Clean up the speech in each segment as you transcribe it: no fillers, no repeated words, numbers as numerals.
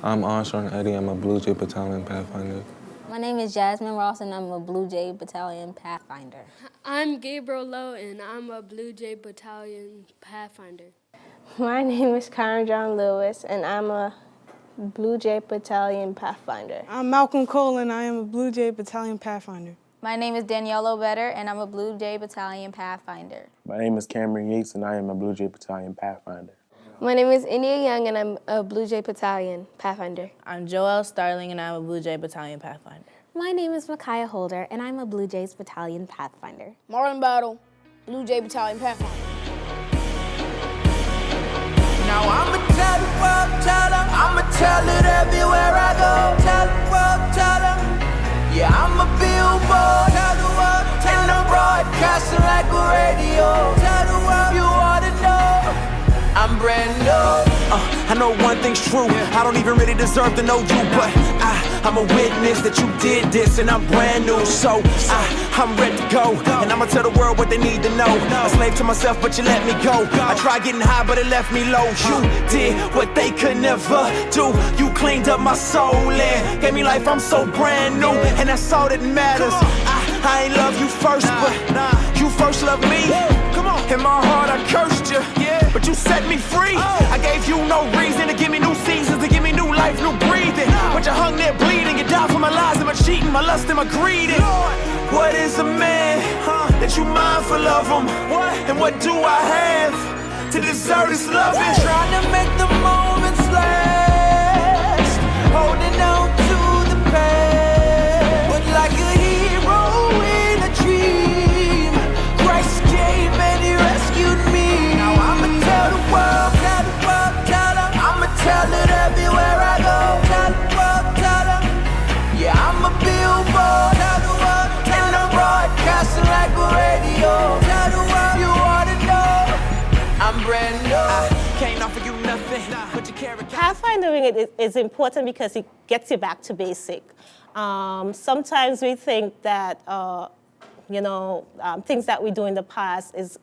I'm Armstrong Eddie. I'm a Blue Jay Battalion Pathfinder. My name is Jasmine Ross, and I'm a Blue Jay Battalion Pathfinder. I'm Gabriel Lowe, and I'm a Blue Jay Battalion Pathfinder. My name is Karen John Lewis, and I'm a Blue Jay Battalion Pathfinder. I'm Malcolm Cole, and I am a Blue Jay Battalion Pathfinder. My name is Danielle O'Better, and I'm a Blue Jay Battalion Pathfinder. My name is Cameron Yates, and I am a Blue Jay Battalion Pathfinder. My name is India Young, and I'm a Blue Jay Battalion Pathfinder. I'm Joelle Starling, and I'm a Blue Jay Battalion Pathfinder. My name is Micaiah Holder, and I'm a Blue Jays Battalion Pathfinder. Marlon Battle, Blue Jay Battalion Pathfinder. Now I'ma tell the world, tell them, I'ma tell it everywhere I go. Tell the world, tell them, yeah, I'm a billboard. Tell the world, and I'm broadcasting like a radio. Tell the world, you ought to know, I'm brand new. I know one thing's true, I don't even really deserve to know you, but I'm a witness that you did this and I'm brand new, so I'm ready to go, and I'ma tell the world what they need to know. A slave to myself, but you let me go. I tried getting high, but it left me low. You did what they could never do. You cleaned up my soul and gave me life, I'm so brand new, and that's all that matters. I ain't love you first, but you first loved me. In my heart I cursed you, but you set me free. I gave you no reason to give me new seasons, to give me new life, new breathing. But you hung there bleeding, you died for my lies and my cheating, my lust and my greed. What is a man that you mindful of him? And what do I have to deserve this loving? Trying to make the moments last, holding on to the past. But like a hero in a dream, Christ came and he rescued me. Now I'ma tell the world, tell the world, tell them, I'ma tell it everywhere I go. Tell the world, tell them, yeah, I'm a billboard. Tell the world, and I'm broadcasting like a radio. Tell the world, you ought to know, I'm brand new. I can't offer you nothing, but you carry. Pathfinding is important because it gets you back to basic. Sometimes we think that things that we do in the past is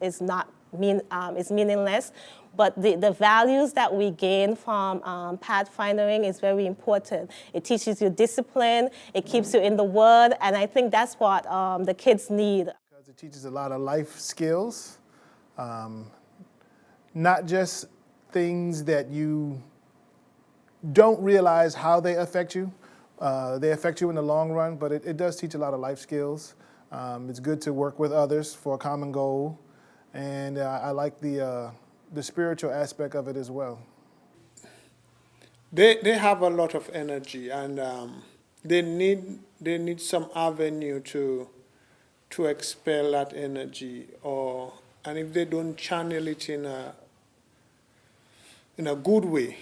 meaningless, but the values that we gain from pathfinding is very important. It teaches you discipline, it keeps you in the Word, and I think that's what the kids need. Because it teaches a lot of life skills, not just things that you don't realize how they affect you. They affect you in the long run, but it does teach a lot of life skills. It's good to work with others for a common goal, and I like the spiritual aspect of it as well. They have a lot of energy, and they need some avenue to expel that energy, and if they don't channel it in a good way,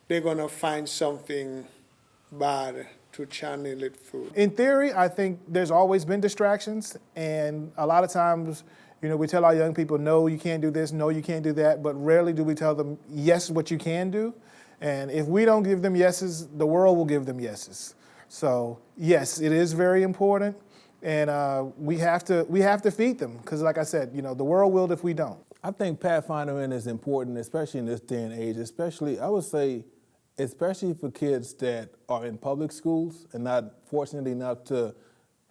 they're gonna find something bad to channel it through. In theory, I think there's always been distractions, and a lot of times, we tell our young people, no, you can't do this, no, you can't do that, but rarely do we tell them, yes, what you can do. And if we don't give them yeses, the world will give them yeses. So yes, it is very important, and we have to feed them, because like I said, the world will if we don't. I think pathfinding is important, especially in this day and age, especially for kids that are in public schools and not fortunate enough to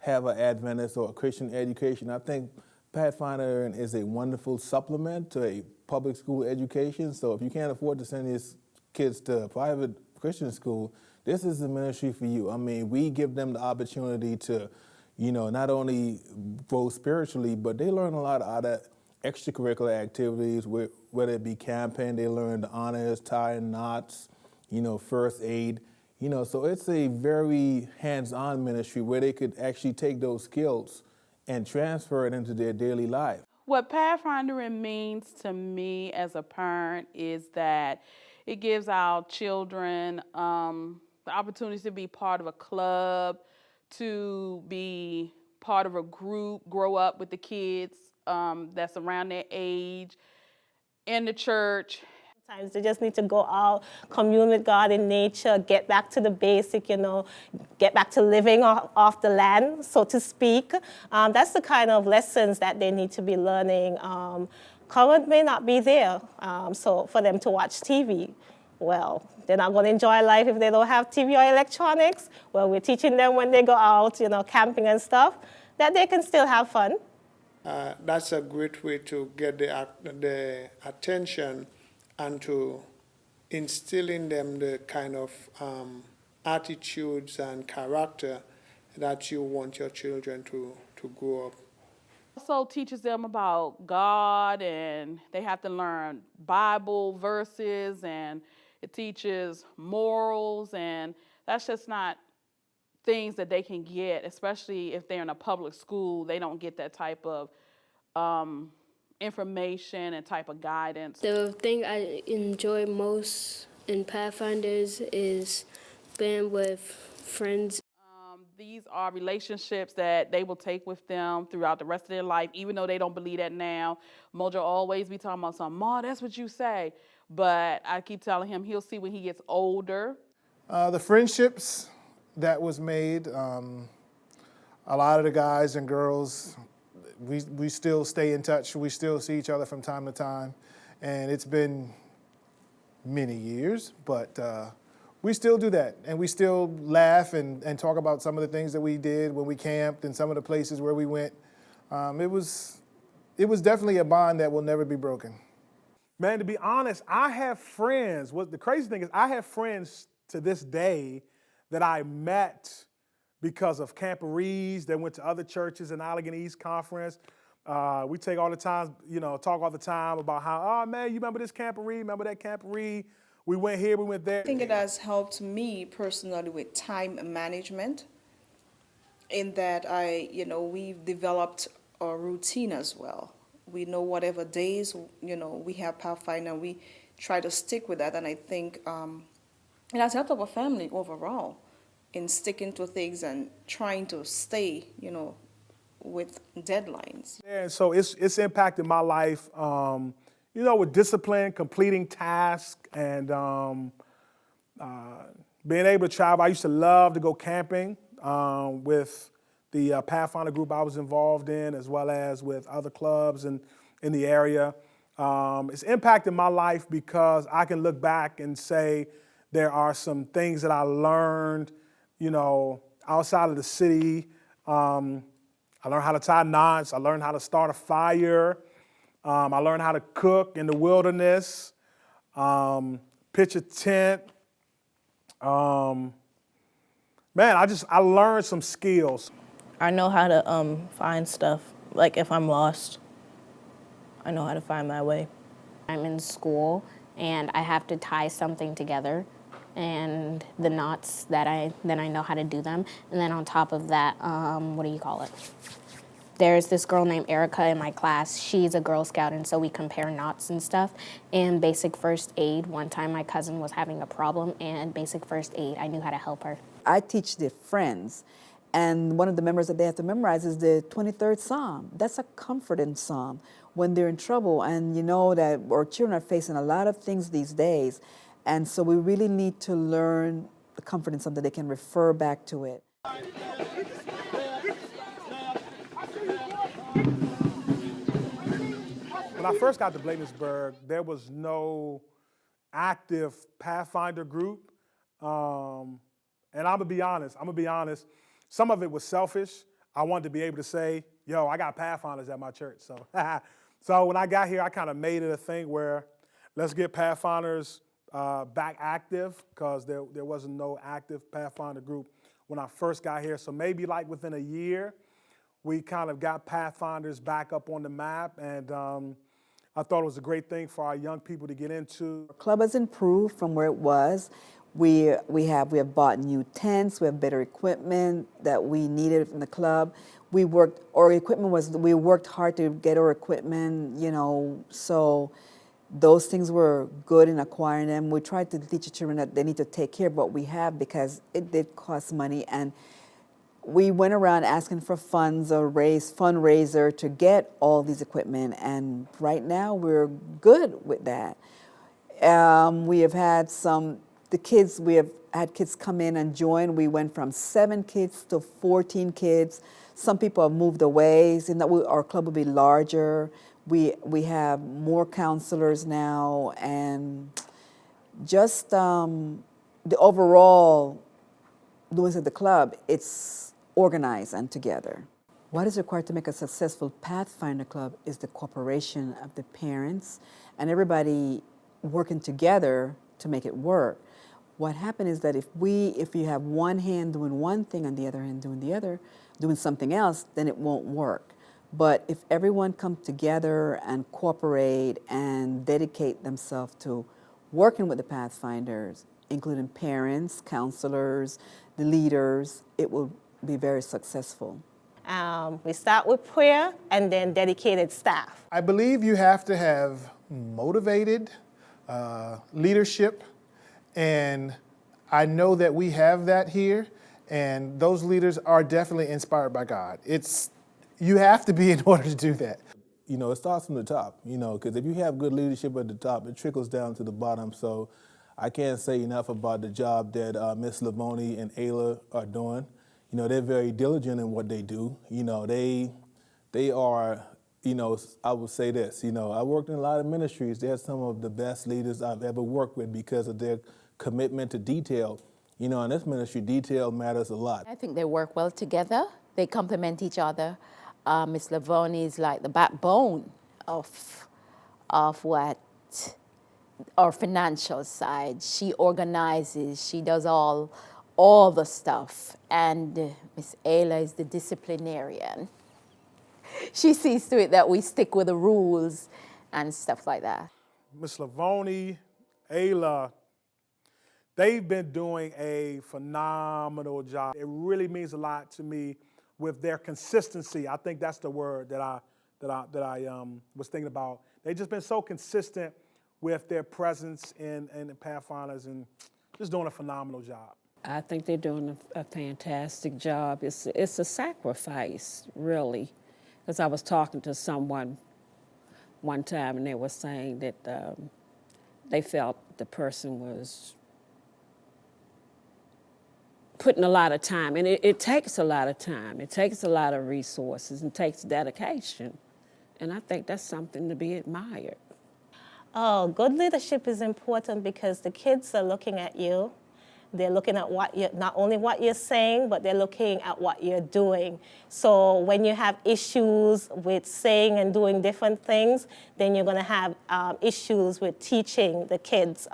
have an Adventist or a Christian education. I think pathfinding is a wonderful supplement to a public school education. So if you can't afford to send these kids to a private Christian school, this is the ministry for you. I mean, we give them the opportunity to, not only grow spiritually, but they learn a lot of other extracurricular activities, whether it be camping, they learn the honors, tying knots, first aid, so it's a very hands-on ministry where they could actually take those skills and transfer it into their daily life. What pathfinding means to me as a parent is that it gives our children the opportunity to be part of a club, to be part of a group, grow up with the kids that's around their age, in the church. Sometimes they just need to go out, commune with God in nature, get back to the basic, get back to living off the land, so to speak. That's the kind of lessons that they need to be learning. Current may not be there, so for them to watch TV. well, they're not going to enjoy life if they don't have TV or electronics. Well, we're teaching them when they go out, camping and stuff, that they can still have fun. That's a great way to get the attention and to instill in them the kind of attitudes and character that you want your children to grow up. Also teaches them about God, and they have to learn Bible verses, and it teaches morals, and that's just not things that they can get, especially if they're in a public school. They don't get that type of information and type of guidance. The thing I enjoy most in Pathfinders is being with friends. These are relationships that they will take with them throughout the rest of their life, even though they don't believe that now. Mojo always be talking about something, Ma, that's what you say. But I keep telling him he'll see when he gets older. The friendships that was made, a lot of the guys and girls, we still stay in touch. We still see each other from time to time. And it's been many years, but we still do that. And we still laugh and talk about some of the things that we did when we camped and some of the places where we went. It was definitely a bond that will never be broken. Man, to be honest, I have friends. The crazy thing is I have friends to this day that I met because of camporees that went to other churches in Allegheny East Conference. We take all the time, talk all the time about how, oh man, you remember this camporee, remember that camporee? We went here, we went there. I think it has helped me personally with time management in that we've developed a routine as well. We know whatever days, we have Pathfinder, we try to stick with that. And I think it has helped our family overall in sticking to things and trying to stay, with deadlines. Yeah, so it's impacted my life, with discipline, completing tasks, and being able to travel. I used to love to go camping with the Pathfinder group I was involved in, as well as with other clubs in the area. It's impacted my life because I can look back and say there are some things that I learned, outside of the city. I learned how to tie knots. I learned how to start a fire. I learned how to cook in the wilderness, pitch a tent. Man, I learned some skills. I know how to find stuff. Like if I'm lost, I know how to find my way. I'm in school and I have to tie something together, and the knots then I know how to do them. And then on top of that, there's this girl named Erica in my class. She's a Girl Scout, and so we compare knots and stuff. And basic first aid, one time my cousin was having a problem, and basic first aid, I knew how to help her. I teach their friends, and one of the members that they have to memorize is the 23rd Psalm. That's a comforting psalm when they're in trouble, and you know that our children are facing a lot of things these days, and so we really need to learn the comforting psalm that they can refer back to it. When I first got to Bladensburg, there was no active Pathfinder group. And I'm gonna be honest, some of it was selfish. I wanted to be able to say, yo, I got Pathfinders at my church. So when I got here, I kind of made it a thing where let's get Pathfinders back active, because there wasn't no active Pathfinder group when I first got here. So maybe like within a year, we kind of got Pathfinders back up on the map, and I thought it was a great thing for our young people to get into. Our club has improved from where it was. We have bought new tents. We have better equipment that we needed in the club. We worked hard to get our equipment, so those things were good in acquiring them. We tried to teach the children that they need to take care of what we have, because it did cost money, and we went around asking for funds or fundraiser to get all these equipment, and right now we're good with that. We have had we have had kids come in and join. We went from 7 kids to 14 kids. Some people have moved away, so that our club will be larger. We have more counselors now, and just the overall doings of the club, it's organized and together. What is required to make a successful Pathfinder club is the cooperation of the parents and everybody working together to make it work. What happens is that if you have one hand doing one thing and the other hand doing something else, then it won't work. But if everyone comes together and cooperate and dedicate themselves to working with the Pathfinders, including parents, counselors, the leaders, it will be very successful. We start with prayer and then dedicated staff. I believe you have to have motivated leadership, and I know that we have that here, and those leaders are definitely inspired by God. You have to be in order to do that. You know, it starts from the top, you know, because if you have good leadership at the top, it trickles down to the bottom. So I can't say enough about the job that Miss Lavoni and Ayla are doing. You know, they're very diligent in what they do. You know, they are, you know, I would say this, you know, I worked in a lot of ministries. They're some of the best leaders I've ever worked with because of their commitment to detail. You know, in this ministry, detail matters a lot. I think they work well together. They complement each other. Miss Lavoni is like the backbone of what our financial side. She organizes, she does all the stuff. And Miss Ayla is the disciplinarian. She sees to it that we stick with the rules and stuff like that. Miss Lavoni, Ayla, they've been doing a phenomenal job. It really means a lot to me with their consistency. I think that's the word that I was thinking about. They've just been so consistent with their presence in the Pathfinders and just doing a phenomenal job. I think they're doing a fantastic job. It's a sacrifice, really, because I was talking to someone one time and they were saying that they felt the person was putting a lot of time, and it takes a lot of time. It takes a lot of resources and takes dedication, and I think that's something to be admired. Oh, good leadership is important because the kids are looking at you. They're looking at not only what you're saying, but they're looking at what you're doing. So when you have issues with saying and doing different things, then you're going to have issues with teaching the kids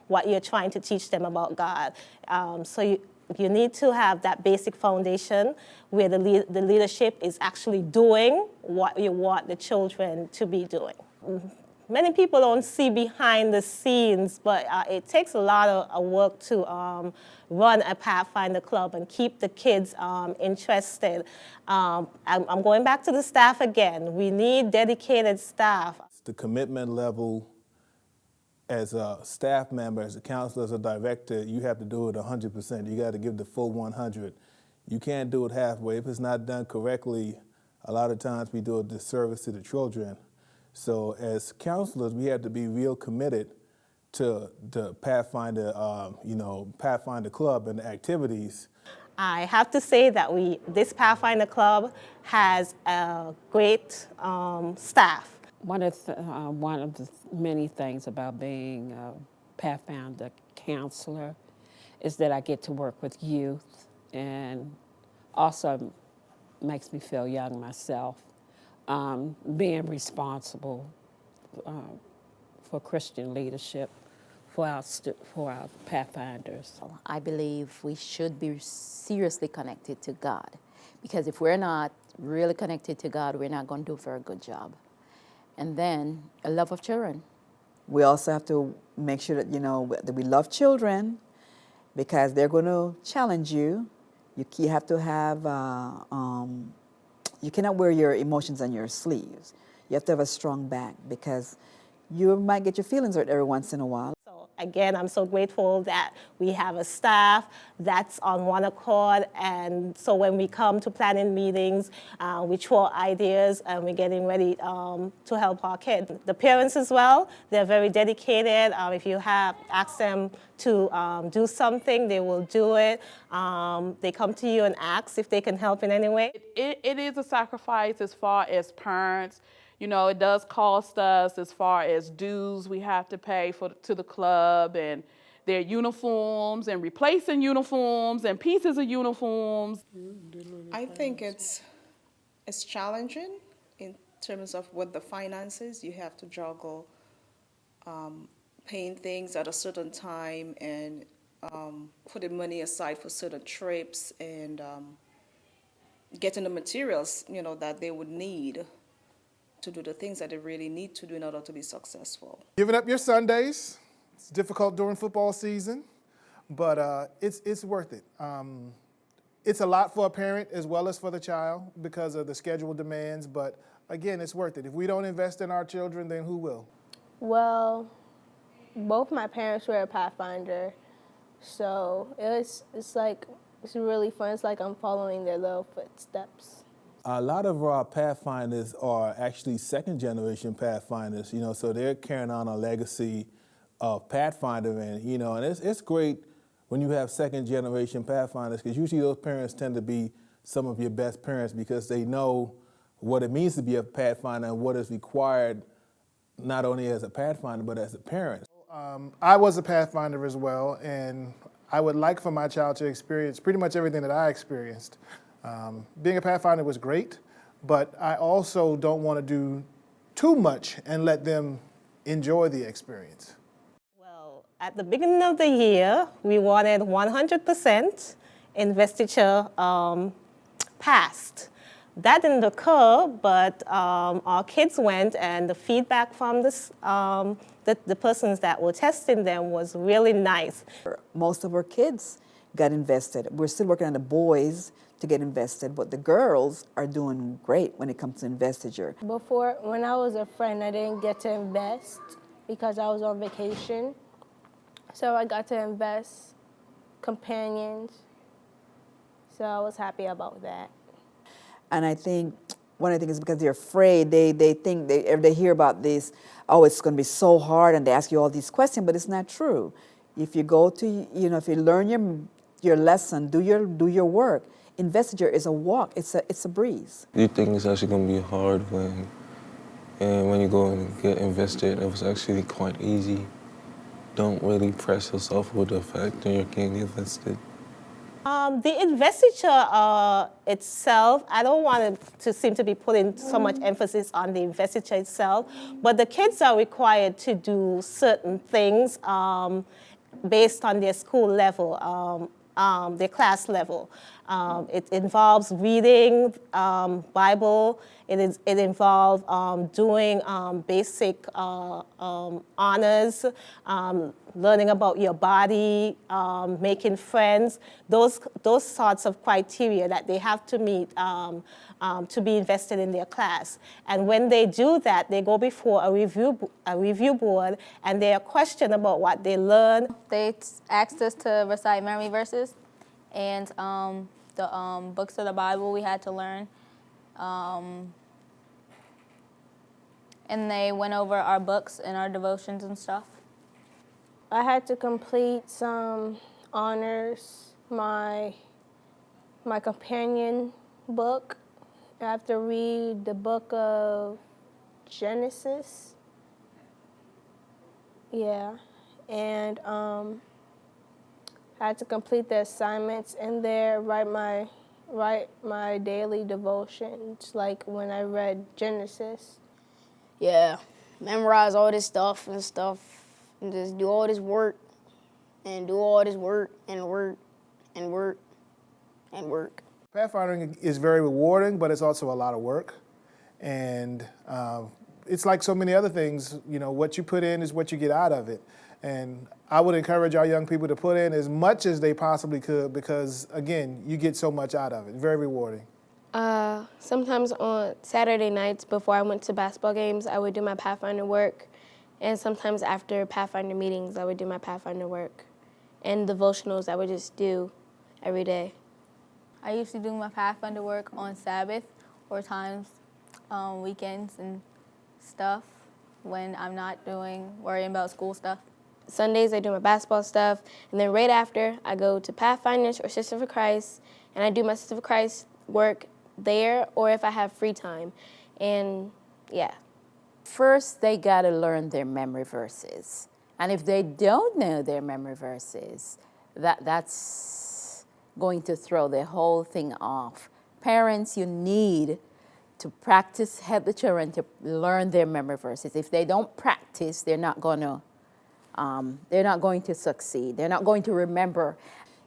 what you're trying to teach them about God. So you need to have that basic foundation where the leadership is actually doing what you want the children to be doing. Many people don't see behind the scenes, but it takes a lot of work to run a Pathfinder club and keep the kids interested. I'm going back to the staff again. We need dedicated staff. The commitment level as a staff member, as a counselor, as a director, you have to do it 100%. You got to give the full 100. You can't do it halfway. If it's not done correctly, a lot of times we do a disservice to the children. So as counselors, we have to be real committed to the Pathfinder, Pathfinder Club and the activities. I have to say that this Pathfinder Club has a great staff. One of the many things about being a Pathfinder counselor is that I get to work with youth, and also makes me feel young myself. Being responsible for Christian leadership for our Pathfinders. I believe we should be seriously connected to God, because if we're not really connected to God, we're not going to do a very good job. And then a love of children. We also have to make sure that, that we love children, because they're going to challenge you. You have to have, you cannot wear your emotions on your sleeves. You have to have a strong back, because you might get your feelings hurt every once in a while. So again, I'm so grateful that we have a staff that's on one accord, and so when we come to planning meetings, we throw ideas and we're getting ready to help our kids. The parents as well, they're very dedicated. If you ask them to do something, they will do it. They come to you and ask if they can help in any way. It is a sacrifice as far as parents, You know, it does cost us as far as dues we have to pay to the club, and their uniforms and replacing uniforms and pieces of uniforms. I think it's challenging in terms of what the finances. You have to juggle paying things at a certain time and putting money aside for certain trips and getting the materials, you know, that they would need to do the things that they really need to do in order to be successful. Giving up your Sundays, it's difficult during football season, but it's worth it. It's a lot for a parent as well as for the child because of the schedule demands, but again, it's worth it. If we don't invest in our children, then who will? Well, both my parents were a Pathfinder, so it's really fun. It's like I'm following their little footsteps. A lot of our Pathfinders are actually second-generation Pathfinders, you know, so they're carrying on a legacy of Pathfinder, and you know, and it's great when you have second-generation Pathfinders, because usually those parents tend to be some of your best parents because they know what it means to be a Pathfinder and what is required not only as a Pathfinder but as a parent. I was a Pathfinder as well, and I would like for my child to experience pretty much everything that I experienced. Being a Pathfinder was great, but I also don't want to do too much and let them enjoy the experience. Well, at the beginning of the year, we wanted 100% investiture passed. That didn't occur, but our kids went, and the feedback from the persons that were testing them was really nice. Most of our kids got invested. We're still working on the boys to get invested, but the girls are doing great when it comes to investiture. Before, when I was a friend, I didn't get to invest because I was on vacation. So I got to invest companions. So I was happy about that. And I think one of the things is because they're afraid, they think, if they hear about this, oh, it's going to be so hard, and they ask you all these questions, but it's not true. If you go to, you know, if you learn your lesson, do your work, investiture is a walk, it's a breeze. You think it's actually going to be hard when you go and get invested, it was actually quite easy. Don't really press yourself with the fact that you're getting invested. The investiture itself, I don't want it to seem to be putting so much emphasis on the investiture itself, but the kids are required to do certain things based on their school level, their class level. It involves reading Bible. It involves doing basic honors, learning about your body, making friends. Those sorts of criteria that they have to meet to be invested in their class. And when they do that, they go before a review board, and they are questioned about what they learned. They asked us to recite memory verses, and the books of the Bible we had to learn. And they went over our books and our devotions and stuff. I had to complete some honors, my companion book. I have to read the book of Genesis. Yeah, and I had to complete the assignments in there, write my daily devotions, like when I read Genesis. Yeah, memorize all this stuff, and just do all this work, and do all this work, and work, and work, and work. Pathfinding is very rewarding, but it's also a lot of work. And it's like so many other things, you know, what you put in is what you get out of it. And I would encourage our young people to put in as much as they possibly could because, again, you get so much out of it. Very rewarding. Sometimes on Saturday nights before I went to basketball games, I would do my Pathfinder work. And sometimes after Pathfinder meetings, I would do my Pathfinder work. And devotionals I would just do every day. I used to do my Pathfinder work on Sabbath or times, weekends and stuff when I'm not worrying about school stuff. Sundays I do my basketball stuff, and then right after I go to Pathfinders or Sister for Christ, and I do my Sister for Christ work there or if I have free time. And yeah, first they got to learn their memory verses. And if they don't know their memory verses, that's going to throw the whole thing off. Parents, you need to practice, help the children to learn their memory verses. If they don't practice, they're not going to succeed. They're not going to remember.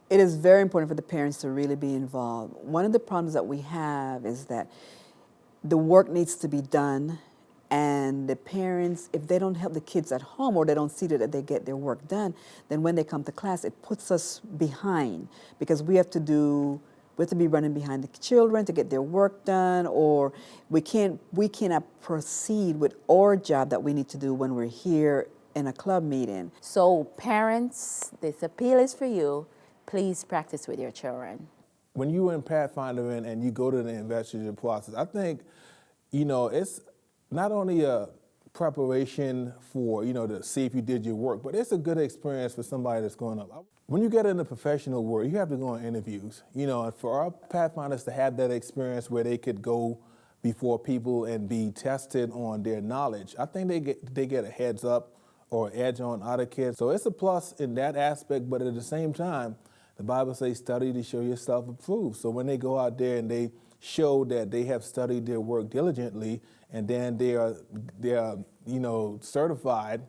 It is very important for the parents to really be involved. One of the problems that we have is that the work needs to be done, and the parents, if they don't help the kids at home or they don't see that they get their work done, then when they come to class, it puts us behind because we have to be running behind the children to get their work done, or we cannot proceed with our job that we need to do when we're here in a club meeting. So parents, this appeal is for you. Please practice with your children. When you're in Pathfinder and you go to the investigative process, I think, it's not only a preparation for, to see if you did your work, but it's a good experience for somebody that's going up. When you get into professional work, you have to go on interviews. And for our Pathfinders to have that experience where they could go before people and be tested on their knowledge, I think they get a heads up or edge on other kids. So it's a plus in that aspect, but at the same time, the Bible says study to show yourself approved. So when they go out there and they show that they have studied their work diligently, and then they are certified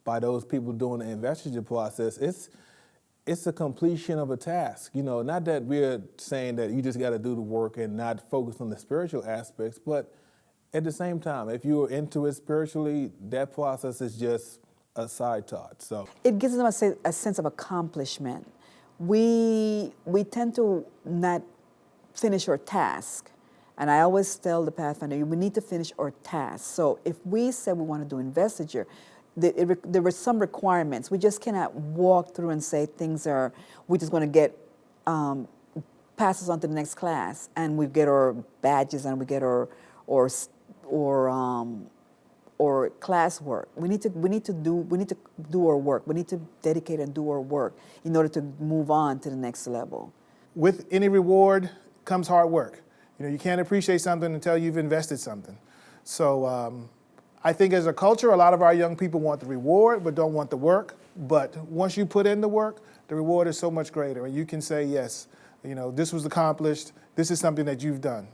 by those people doing the investigative process, it's a completion of a task. Not that we're saying that you just got to do the work and not focus on the spiritual aspects, but at the same time, if you're into it spiritually, that process is just a side thought. So it gives them a sense of accomplishment. We tend to not finish our task. And I always tell the Pathfinder, we need to finish our task. So if we said we want to do investiture, there were some requirements. We just cannot walk through and say we're just going to get, pass us on to the next class, and we get our badges and we get our class work. We need to do our work. We need to dedicate and do our work in order to move on to the next level. With any reward comes hard work. You can't appreciate something until you've invested something. So I think as a culture, a lot of our young people want the reward but don't want the work. But once you put in the work, the reward is so much greater. And you can say, yes, this was accomplished. This is something that you've done.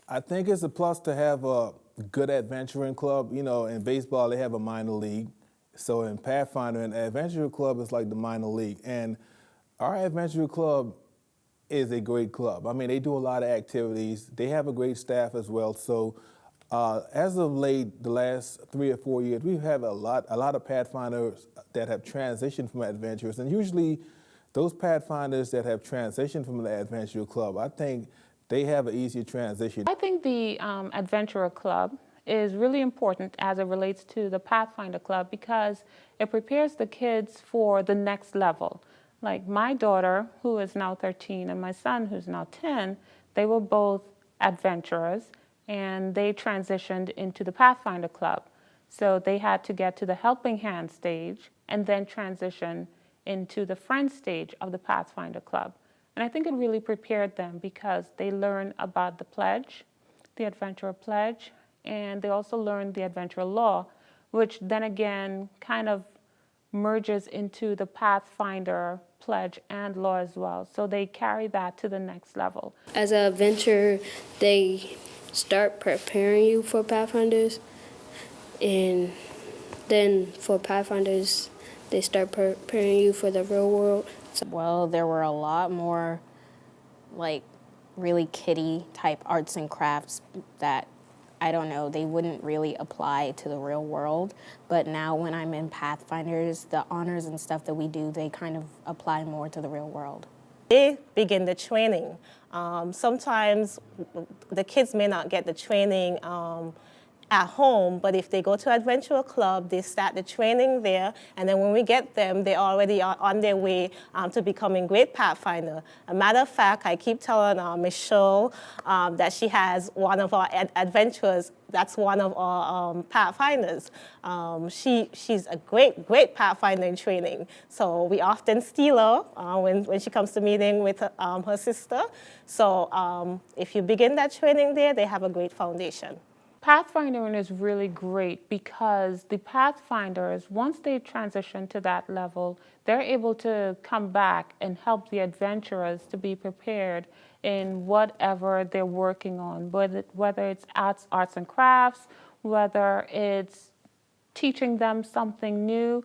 I think it's a plus to have a good adventuring club. In baseball, they have a minor league. So in Pathfinder, an adventure club is like the minor league. And our adventure club is a great club. I mean, they do a lot of activities. They have a great staff as well. So as of late, the last 3 or 4 years, we have a lot of Pathfinders that have transitioned from adventurers. And usually those Pathfinders that have transitioned from the adventure club, I think they have an easier transition. I think the Adventurer Club is really important as it relates to the Pathfinder Club because it prepares the kids for the next level. Like my daughter, who is now 13, and my son, who's now 10, they were both adventurers, and they transitioned into the Pathfinder Club. So they had to get to the helping hand stage and then transition into the friend stage of the Pathfinder Club. And I think it really prepared them because they learned about the pledge, the Adventurer Pledge, and they also learned the Adventurer Law, which then again kind of merges into the Pathfinder Pledge and Law as well. So they carry that to the next level. As an adventurer, they start preparing you for Pathfinders, and then for Pathfinders, they start preparing you for the real world. Well, there were a lot more really kiddie type arts and crafts that I don't know, they wouldn't really apply to the real world. But now when I'm in Pathfinders, the honors and stuff that we do, they kind of apply more to the real world. They begin the training. Sometimes the kids may not get the training at home, but if they go to Adventurer Club, they start the training there, and then when we get them, they already are on their way to becoming great Pathfinder. A matter of fact, I keep telling Michelle that she has one of our adventurers that's one of our Pathfinders. She's a great Pathfinder in training, so we often steal her when she comes to meeting with her sister. So if you begin that training there, they have a great foundation. Pathfinding is really great because the Pathfinders, once they transition to that level, they're able to come back and help the adventurers to be prepared in whatever they're working on, whether it's arts and crafts, whether it's teaching them something new,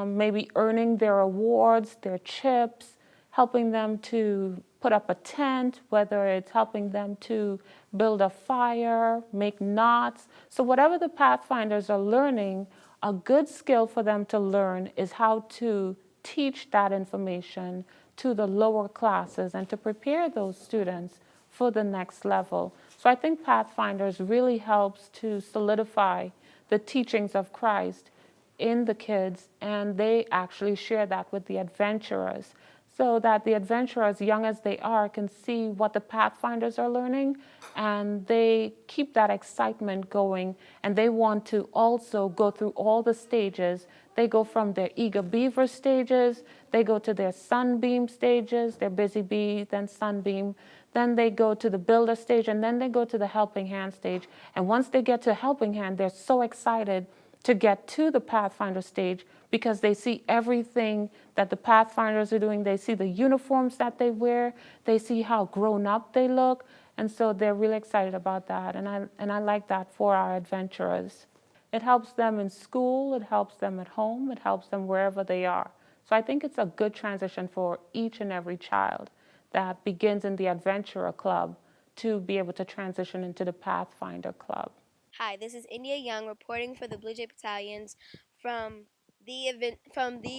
maybe earning their awards, their chips, helping them to put up a tent, whether it's helping them to build a fire, make knots. So whatever the Pathfinders are learning, a good skill for them to learn is how to teach that information to the lower classes and to prepare those students for the next level. So I think Pathfinders really helps to solidify the teachings of Christ in the kids, and they actually share that with the adventurers so that the adventurers, young as they are, can see what the Pathfinders are learning, and they keep that excitement going, and they want to also go through all the stages. They go from their eager beaver stages, they go to their sunbeam stages, their busy bee, then sunbeam, then they go to the builder stage, and then they go to the helping hand stage. And once they get to helping hand, they're so excited to get to the Pathfinder stage because they see everything that the Pathfinders are doing. They see the uniforms that they wear. They see how grown up they look. And so they're really excited about that. And I like that for our adventurers. It helps them in school. It helps them at home. It helps them wherever they are. So I think it's a good transition for each and every child that begins in the Adventurer Club to be able to transition into the Pathfinder Club. Hi, this is India Young reporting for the Blue Jay Battalions from the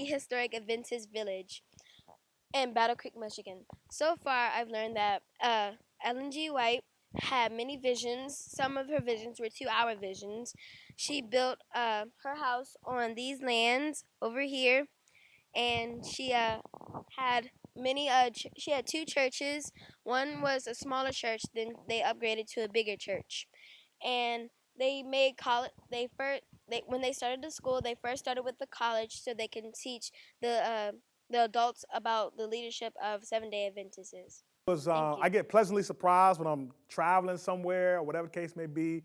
historic Adventist Village in Battle Creek, Michigan. So far, I've learned that Ellen G. White had many visions. Some of her visions were 2-hour visions. She built her house on these lands over here, and she had many. She had 2 churches. One was a smaller church, then they upgraded to a bigger church, and they made college. When they started the school, they first started with the college so they can teach the adults about the leadership of Seventh-day Adventists. I get pleasantly surprised when I'm traveling somewhere or whatever the case may be,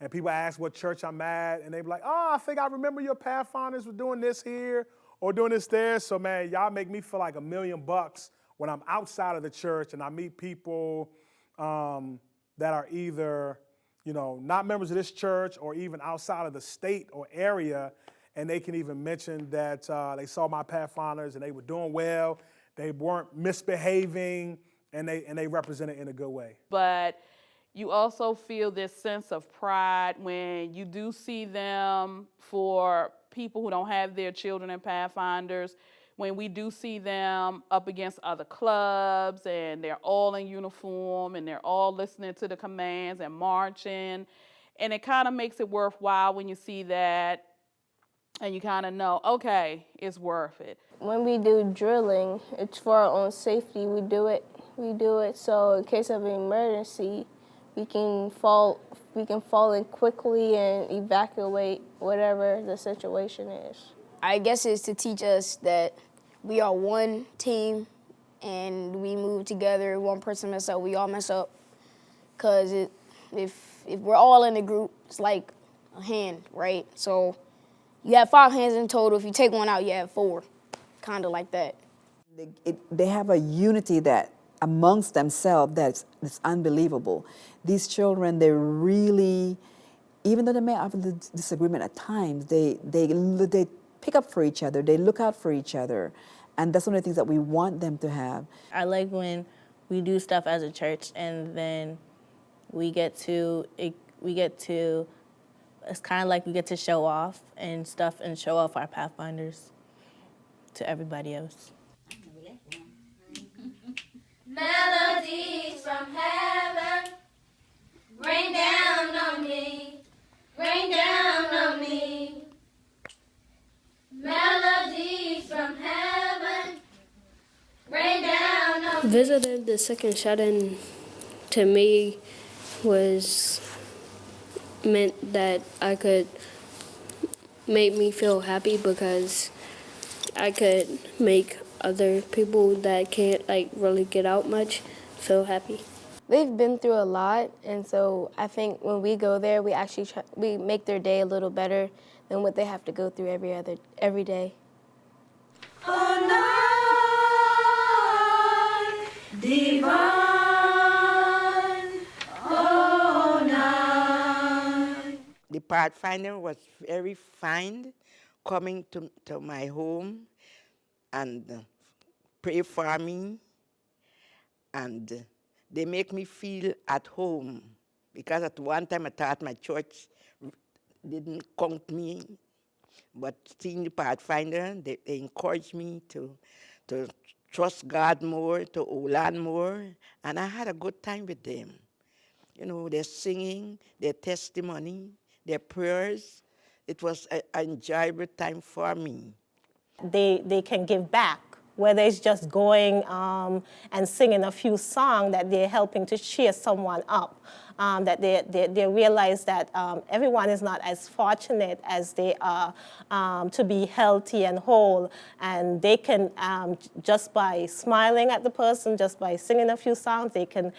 and people ask what church I'm at, and they be like, "Oh, I think I remember your Pathfinders were doing this here or doing this there." So man, y'all make me feel like $1,000,000 when I'm outside of the church and I meet people that are either not members of this church or even outside of the state or area, and they can even mention that they saw my Pathfinders and they were doing well, they weren't misbehaving, and they represent it in a good way. But you also feel this sense of pride when you do see them, for people who don't have their children in Pathfinders, when we do see them up against other clubs and they're all in uniform and they're all listening to the commands and marching. And it kind of makes it worthwhile when you see that and you kind of know, okay, it's worth it. When we do drilling, it's for our own safety. We do it so in case of an emergency, we can fall in quickly and evacuate whatever the situation is. I guess it's to teach us that we are one team and we move together. One person mess up, we all mess up. Because if we're all in a group, it's like a hand, right? So you have 5 hands in total. If you take one out, you have 4. Kind of like that. They have a unity that amongst themselves that's unbelievable. These children, they really, even though they may have a disagreement at times, they pick up for each other, they look out for each other, and that's one of the things that we want them to have. I like when we do stuff as a church and then we get to, it's kind of like we get to show off and stuff and show off our Pathfinders to everybody else. Melodies from heaven, rain down on me, rain down on me. Melodies from heaven, rain down on me. Visiting the second shut-in to me meant that I could make me feel happy because I could make other people that can't really get out much feel happy. They've been through a lot, and so I think when we go there, we actually we make their day a little better than what they have to go through every day. Divine, oh night. The Pathfinder was very fine coming to my home and pray for me, and they make me feel at home, because at one time I thought my church didn't count me, but seeing the Pathfinder, they encouraged me to trust God more, to hold on more, and I had a good time with them. You know, their singing, their testimony, their prayers. It was an enjoyable time for me. They can give back, whether it's just going and singing a few songs that they're helping to cheer someone up, that they realize that everyone is not as fortunate as they are to be healthy and whole, and they can, just by smiling at the person, just by singing a few songs, they can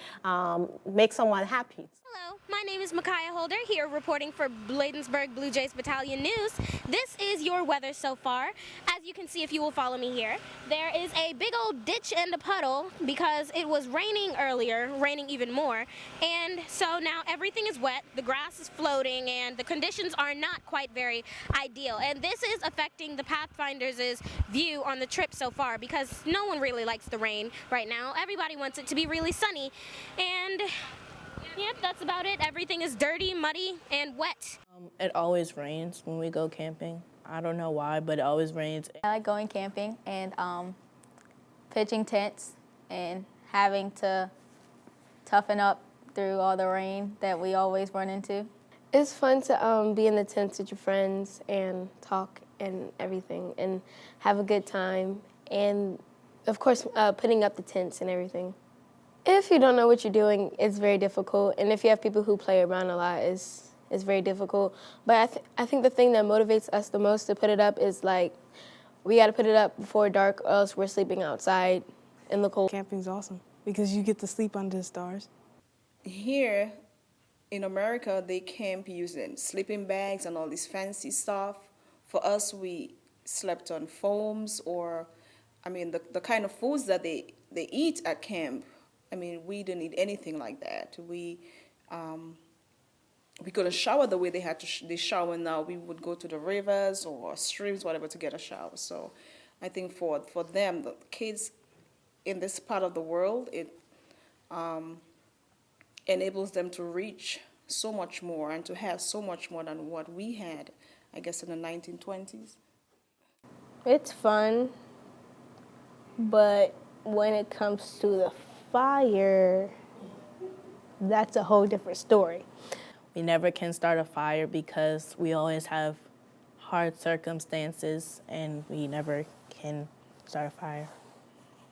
make someone happy. Hello, my name is Micaiah Holder, here reporting for Bladensburg Blue Jays Battalion News. This is your weather so far. As you can see if you will follow me here, there is a big old ditch and a puddle because it was raining earlier, raining even more, and so now everything is wet, the grass is floating, and the conditions are not quite very ideal. And this is affecting the Pathfinders' view on the trip so far because no one really likes the rain right now. Everybody wants it to be really sunny, and yep, that's about it. Everything is dirty, muddy, and wet. It always rains when we go camping. I don't know why, but it always rains. I like going camping and pitching tents and having to toughen up through all the rain that we always run into. It's fun to be in the tents with your friends and talk and everything and have a good time, and of course putting up the tents and everything. If you don't know what you're doing, it's very difficult, and if you have people who play around a lot, it's very difficult. But I think the thing that motivates us the most to put it up is, like, we got to put it up before dark or else we're sleeping outside in the cold. Camping's awesome because you get to sleep under the stars. Here in America, they camp using sleeping bags and all this fancy stuff. For us, we slept on foams or, I mean, the kind of foods that they eat at camp. I mean, we didn't eat anything like that. We couldn't shower the way they shower now. We would go to the rivers or streams, whatever, to get a shower. So I think for them, the kids in this part of the world, it enables them to reach so much more and to have so much more than what we had, I guess, in the 1920s. It's fun, but when it comes to the fire, that's a whole different story. We never can start a fire because we always have hard circumstances and we never can start a fire.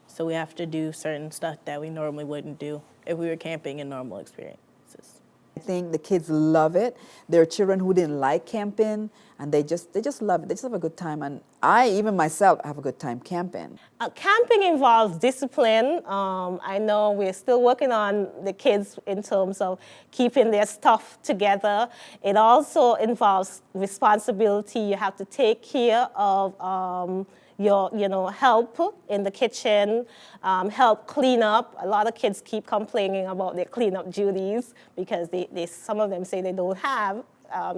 So we have to do certain stuff that we normally wouldn't do if we were camping in normal experiences. I think the kids love it. There are children who didn't like camping, and they just love it. They just have a good time, and I, even myself, have a good time camping. Camping involves discipline. I know we're still working on the kids in terms of keeping their stuff together. It also involves responsibility. You have to take care of your help in the kitchen, help clean up. A lot of kids keep complaining about their cleanup duties because some of them say they don't have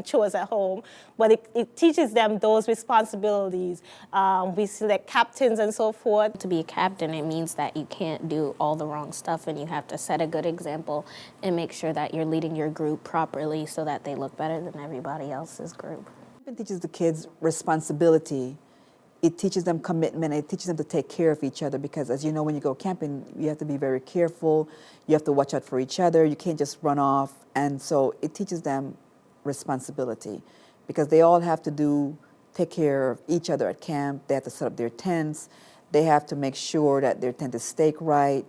chores at home, but it teaches them those responsibilities. We select captains and so forth. To be a captain, it means that you can't do all the wrong stuff, and you have to set a good example and make sure that you're leading your group properly so that they look better than everybody else's group. It teaches the kids responsibility. It teaches them commitment. It teaches them to take care of each other because, as you know, when you go camping, you have to be very careful. You have to watch out for each other. You can't just run off. And so it teaches them responsibility because they all have to take care of each other at camp. They have to set up their tents. They have to make sure that their tent is staked right.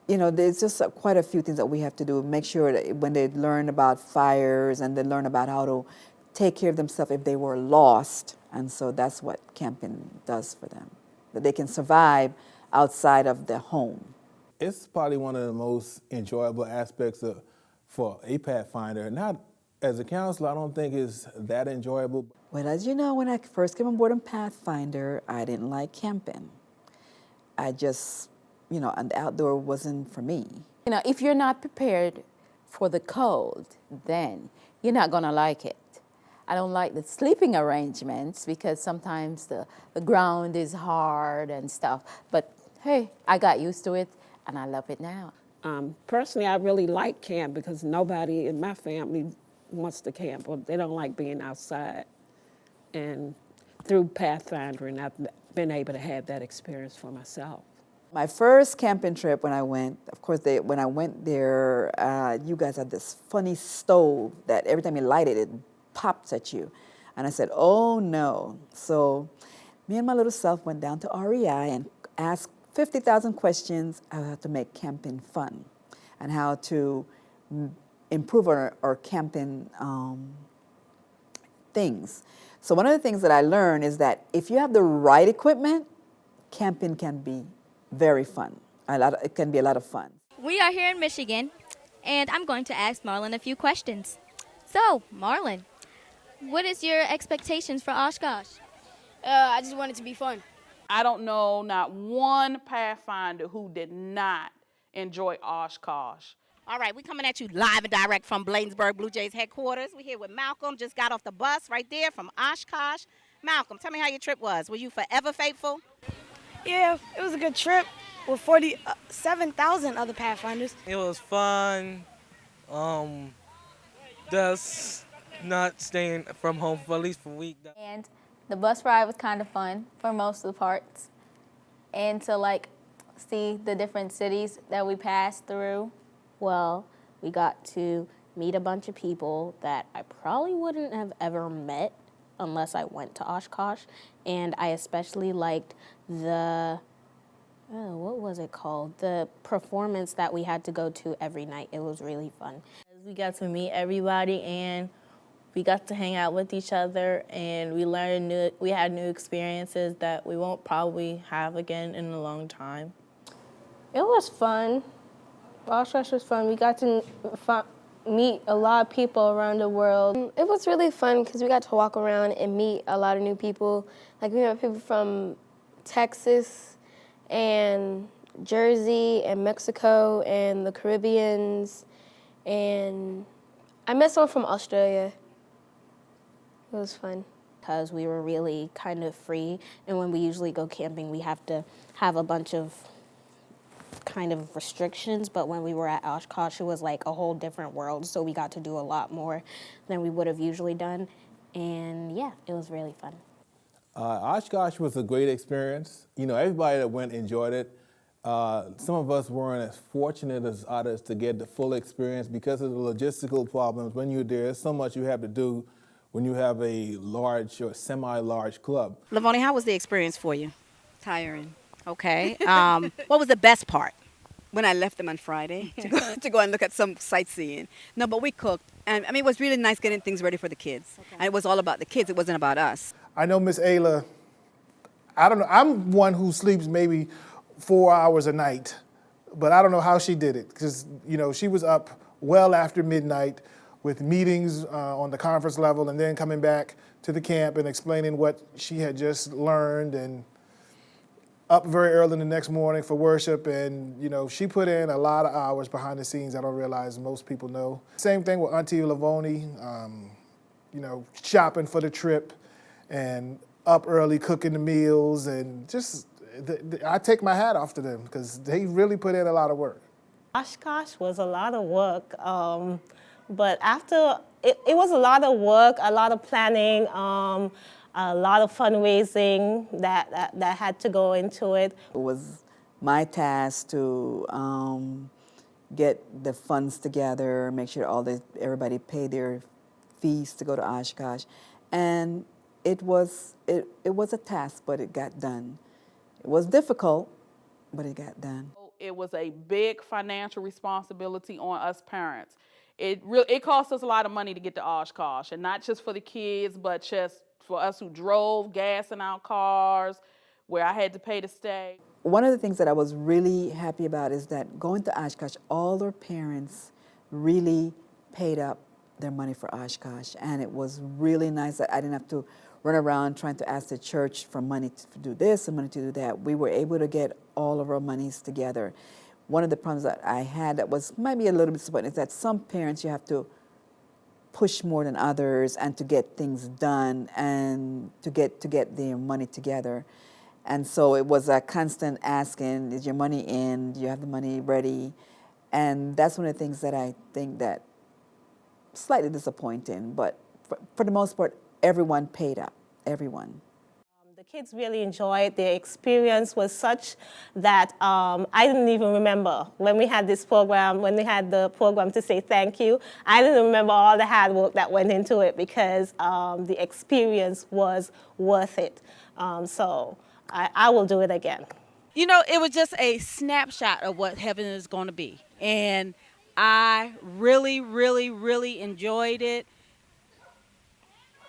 You know, there's just quite a few things that we have to do. Make sure that when they learn about fires and they learn about how to take care of themselves if they were lost. And so that's what camping does for them, that they can survive outside of their home. it's probably one of the most enjoyable aspects for a Pathfinder. Not as a counselor, I don't think it's that enjoyable. Well, as you know, when I first came on board in Pathfinder, I didn't like camping. I just, and the outdoor wasn't for me. If you're not prepared for the cold, then you're not going to like it. I don't like the sleeping arrangements because sometimes the ground is hard and stuff. But hey, I got used to it and I love it now. Personally, I really like camp because nobody in my family wants to camp or they don't like being outside. And through Pathfindering, I've been able to have that experience for myself. My first camping trip when I went, of course, when I went there, you guys had this funny stove that every time you light it, it pops at you. And I said, oh no. So me and my little self went down to REI and asked 50,000 questions about how to make camping fun and how to improve our camping things. So one of the things that I learned is that if you have the right equipment, camping can be very fun. It can be a lot of fun. We are here in Michigan, and I'm going to ask Marlon a few questions. So, Marlon, what is your expectations for Oshkosh? I just want it to be fun. I don't know not one Pathfinder who did not enjoy Oshkosh. All right, we're coming at you live and direct from Bladensburg Blue Jays headquarters. We're here with Malcolm, just got off the bus right there from Oshkosh. Malcolm, tell me how your trip was. Were you forever faithful? Yeah, it was a good trip with 47,000 other Pathfinders. It was fun. Just not staying from home for at least for a week. And the bus ride was kind of fun for most of the parts. And to see the different cities that we passed through. Well, we got to meet a bunch of people that I probably wouldn't have ever met unless I went to Oshkosh. And I especially liked what was it called? The performance that we had to go to every night. It was really fun. We got to meet everybody and we got to hang out with each other and we had new experiences that we won't probably have again in a long time. It was fun. Oshkosh was fun. We got to meet a lot of people around the world. It was really fun because we got to walk around and meet a lot of new people. Like we met people from Texas and Jersey and Mexico and the Caribbeans, and I met someone from Australia. It was fun. Because we were really kind of free, and when we usually go camping, we have to have a bunch of kind of restrictions, but when we were at Oshkosh, it was like a whole different world, so we got to do a lot more than we would have usually done, and yeah, it was really fun. Oshkosh was a great experience. Everybody that went enjoyed it. Some of us weren't as fortunate as others to get the full experience because of the logistical problems. When you're there, there's so much you have to do when you have a large or semi-large club. Lavonie, how was the experience for you? Tiring. Okay. What was the best part? When I left them on Friday to go and look at some sightseeing. No, but we cooked. And it was really nice getting things ready for the kids. Okay. And it was all about the kids. It wasn't about us. I know Miss Ayla, I don't know, I'm one who sleeps maybe 4 hours a night, but I don't know how she did it because, she was up well after midnight with meetings on the conference level and then coming back to the camp and explaining what she had just learned and up very early the next morning for worship, and she put in a lot of hours behind the scenes. I don't realize most people know. Same thing with Auntie Lavonie, shopping for the trip, and up early cooking the meals, and just I take my hat off to them because they really put in a lot of work. Oshkosh was a lot of work, but after it was a lot of work, a lot of planning. A lot of fundraising that had to go into it. It was my task to get the funds together, make sure everybody paid their fees to go to Oshkosh, and it was a task, but it got done. It was difficult, but it got done. It was a big financial responsibility on us parents. It cost us a lot of money to get to Oshkosh, and not just for the kids, but just for us who drove, gas in our cars, where I had to pay to stay. one of the things that I was really happy about is that going to Oshkosh, all their parents really paid up their money for Oshkosh, and it was really nice that I didn't have to run around trying to ask the church for money to do this and money to do that. We were able to get all of our monies together. One of the problems that I had that was might be a little bit disappointing is that some parents you have to push more than others and to get things done and to get the money together. And so it was a constant asking, is your money in? Do you have the money ready? And that's one of the things that I think that slightly disappointing, but for the most part, everyone paid up, everyone. The kids really enjoyed. Their experience was such that I didn't even remember when we had this program, when we had the program to say thank you. I didn't remember all the hard work that went into it because the experience was worth it. So I will do it again. You know, it was just a snapshot of what heaven is going to be. And I really, really, really enjoyed it.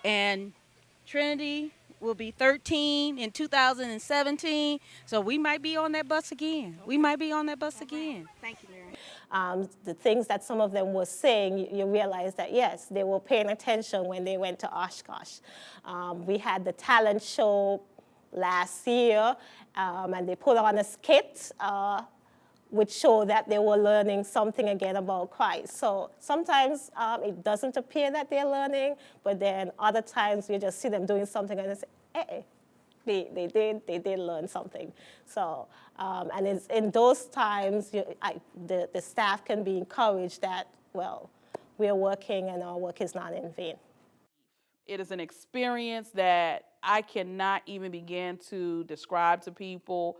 And Trinity will be 13 in 2017, so we might be on that bus again. We might be on that bus again. Thank you, Mary. The things that some of them were saying, you realize that, yes, they were paying attention when they went to Oshkosh. We had the talent show last year, and they put on a skit which showed that they were learning something again about Christ. So sometimes it doesn't appear that they're learning, but then other times you just see them doing something and they say, hey, they did learn something. So, and it's in those times, the staff can be encouraged that, well, we're working and our work is not in vain. It is an experience that I cannot even begin to describe to people.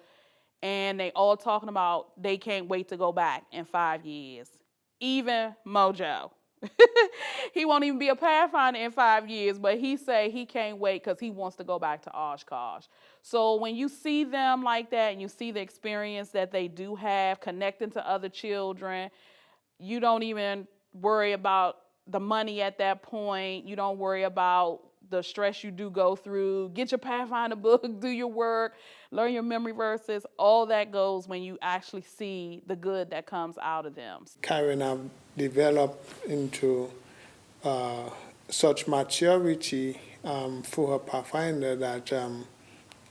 And they all talking about they can't wait to go back in 5 years. Even Mojo. He won't even be a Pathfinder in 5 years, but he say he can't wait because he wants to go back to Oshkosh. So when you see them like that and you see the experience that they do have connecting to other children, you don't even worry about the money at that point. You don't worry about the stress you do go through. Get your Pathfinder book, do your work, learn your memory verses. All that goes when you actually see the good that comes out of them. Karen have developed into such maturity for her Pathfinder that,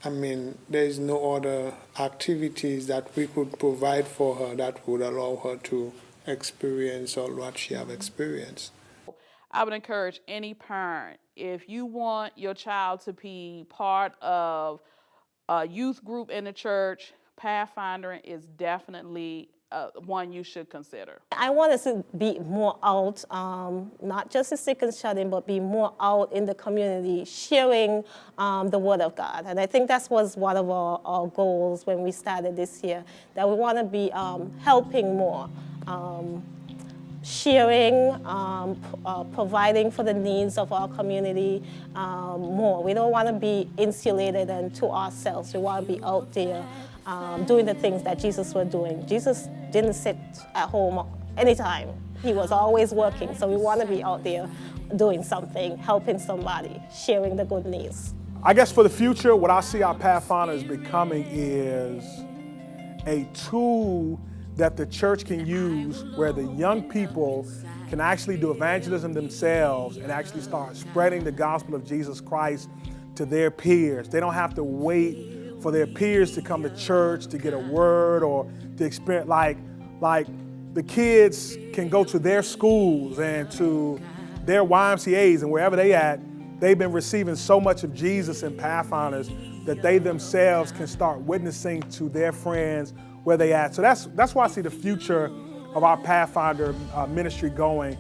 I mean, there is no other activities that we could provide for her that would allow her to experience all what she have experienced. I would encourage any parent, if you want your child to be part of a youth group in the church, Pathfinder is definitely one you should consider. I want us to be more out, not just a sick and shut in, but be more out in the community, sharing the Word of God. And I think that was one of our goals when we started this year, that we want to be helping more. Sharing, providing for the needs of our community more. We don't want to be insulated and to ourselves. We want to be out there doing the things that Jesus was doing. Jesus didn't sit at home anytime. He was always working. So we want to be out there doing something, helping somebody, sharing the good news. I guess for the future, what I see our Pathfinders becoming is a tool that the church can use where the young people can actually do evangelism themselves and actually start spreading the gospel of Jesus Christ to their peers. They don't have to wait for their peers to come to church to get a word or to experience, like the kids can go to their schools and to their YMCAs and wherever they at, they've been receiving so much of Jesus and Pathfinders that they themselves can start witnessing to their friends where they at. So that's why I see the future of our Pathfinder ministry going.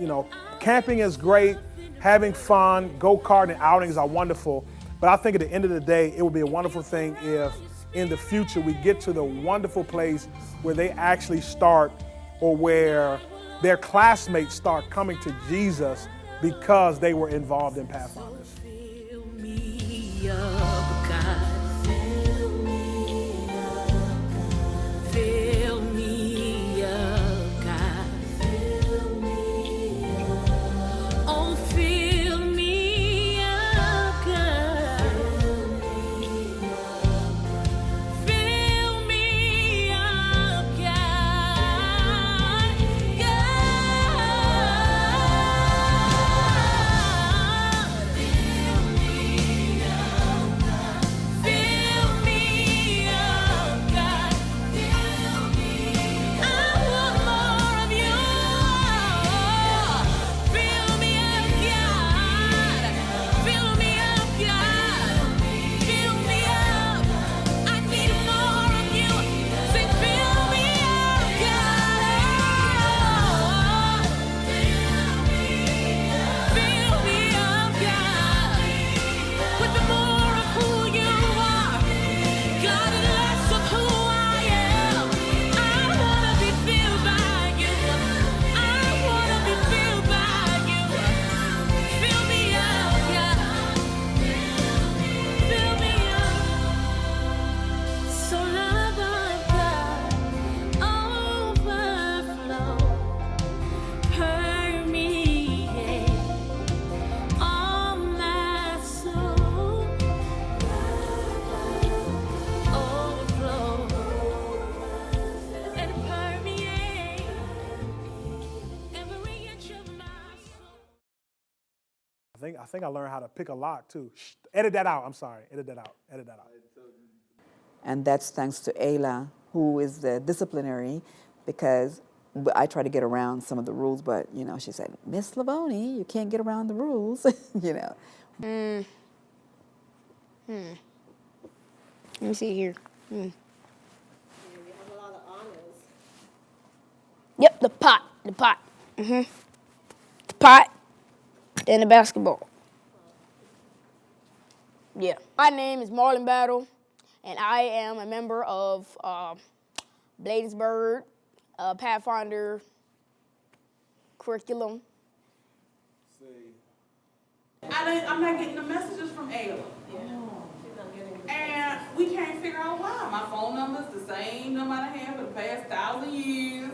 You know, camping is great, having fun, go-karting and outings are wonderful, but I think at the end of the day, it would be a wonderful thing if in the future we get to the wonderful place where they actually start, or where their classmates start coming to Jesus because they were involved in Pathfinders. I think I learned how to pick a lock too. Shh, edit that out. I'm sorry. Edit that out. Edit that out. And that's thanks to Ayla, who is the disciplinary, because I try to get around some of the rules, but, you know, she said, Miss Lavoni, you can't get around the rules, you know. Let me see here. Yep, the pot. The pot and the basketball. Yeah. My name is Marlon Battle, and I am a member of Bladensburg Pathfinder curriculum. I'm not getting the messages from Ayla. And we can't figure out why. My phone number's the same no matter how for the past 1,000 years.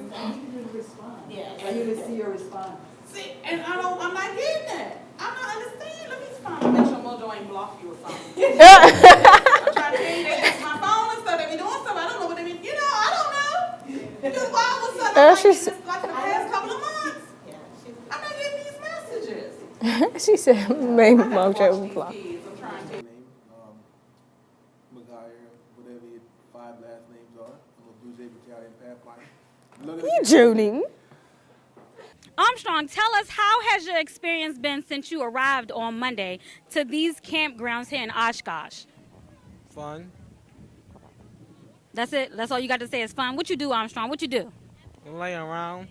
Yeah. I need to see your response. See, and I'm not getting that. I'm not understanding. Let me find out. Make sure Mojo ain't blocked you or something. I'm trying to tell you that it's my phone and stuff. They be doing stuff. I don't know what they mean. You know, I don't know. Just why all of a sudden, like in the past couple of months, I'm not getting these messages. She said, maybe Mojo block. Whatever your 5 last names are. I'm a Blue Jay Battalion Pathfinder. You Junie. Armstrong, tell us, how has your experience been since you arrived on Monday to these campgrounds here in Oshkosh? Fun. That's it? That's all you got to say is fun? What you do, Armstrong? What you do? Laying around.